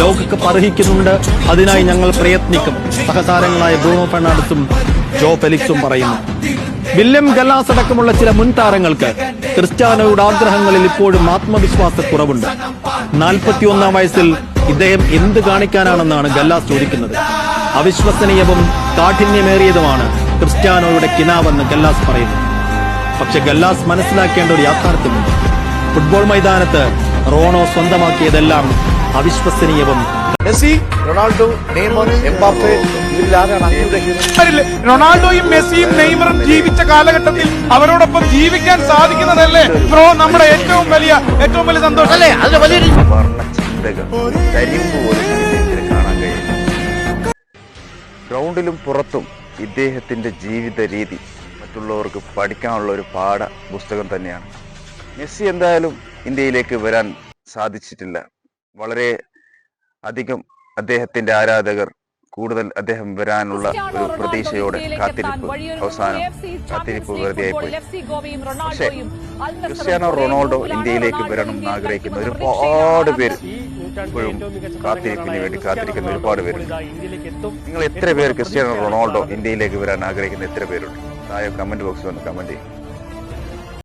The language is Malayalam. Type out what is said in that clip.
ലോകകപ്പ് അർഹിക്കുന്നുണ്ട്. അതിനായി ഞങ്ങൾ പ്രയത്നിക്കും. സഹതാരങ്ങളായ ബ്രൂണോ ഫെർണാണ്ടസും ജോ ഫെലിക്സും പറയുന്നു. വില്യം ഗല്ലാസ് അടക്കമുള്ള ചില മുൻ താരങ്ങൾക്ക് ക്രിസ്ത്യാനോയുടെ ആഗ്രഹങ്ങളിൽ ഇപ്പോഴും ആത്മവിശ്വാസക്കുറവുണ്ട്. 41-ാം വയസ്സിൽ ഇദ്ദേഹം എന്ത് കാണിക്കാനാണെന്നാണ് ഗല്ലാസ് ചോദിക്കുന്നത്. അവിശ്വസനീയവും കാഠിന്യമേറിയതുമാണ് ക്രിസ്ത്യാനോയുടെ കിനാവെന്ന് ഗല്ലാസ് പറയുന്നു. പക്ഷെ ഗല്ലാസ് മനസ്സിലാക്കേണ്ട ഒരു യാഥാർത്ഥ്യമുണ്ട്. ഫുട്ബോൾ മൈതാനത്ത് റോണോ സ്വന്തമാക്കിയതെല്ലാം അവിശ്വസനീയവും. മെസ്സി, റൊണാൾഡോ, നെയ്മർ, എംബാപ്പെ, ഇവരിൽ ആരാണ്? റൊണാൾഡോയും മെസ്സിയും നെയ്മറും ജീവിച്ച കാലഘട്ടത്തിൽ അവരോടൊപ്പം ജീവിക്കാൻ സാധിക്കുന്നതല്ലേ ബ്രോ നമ്മുടെ ഏറ്റവും വലിയ സന്തോഷം അല്ലേ? അതിന്റെ വലിയൊരു കാണാൻ കഴിയും. ഗ്രൗണ്ടിലും പുറത്തും ഇദ്ദേഹത്തിന്റെ ജീവിത രീതി മറ്റുള്ളവർക്ക് പഠിക്കാനുള്ള ഒരു പുസ്തകം തന്നെയാണ്. മെസ്സി എന്തായാലും ഇന്ത്യയിലേക്ക് വരാൻ സാധിച്ചിട്ടില്ല. വളരെ അധികം അദ്ദേഹത്തിന്റെ ആരാധകർ കൂടുതൽ അദ്ദേഹം വരാനുള്ള ഒരു പ്രതീക്ഷയോടെ കാത്തിരിപ്പ് വെറുതെയായി പോയി. പക്ഷേ ക്രിസ്ത്യാനോ റൊണാൾഡോ ഇന്ത്യയിലേക്ക് വരണം എന്ന് ആഗ്രഹിക്കുന്ന ഒരുപാട് പേര് ഇപ്പോഴും കാത്തിരിക്കുന്ന ഒരുപാട് പേരുണ്ട്. നിങ്ങൾ എത്ര പേര് ക്രിസ്ത്യാനോ റൊണാൾഡോ ഇന്ത്യയിലേക്ക് വരാൻ ആഗ്രഹിക്കുന്ന എത്ര പേരുണ്ട്? താഴെ കമന്റ് ബോക്സിൽ വന്ന് കമന്റ് ചെയ്യും.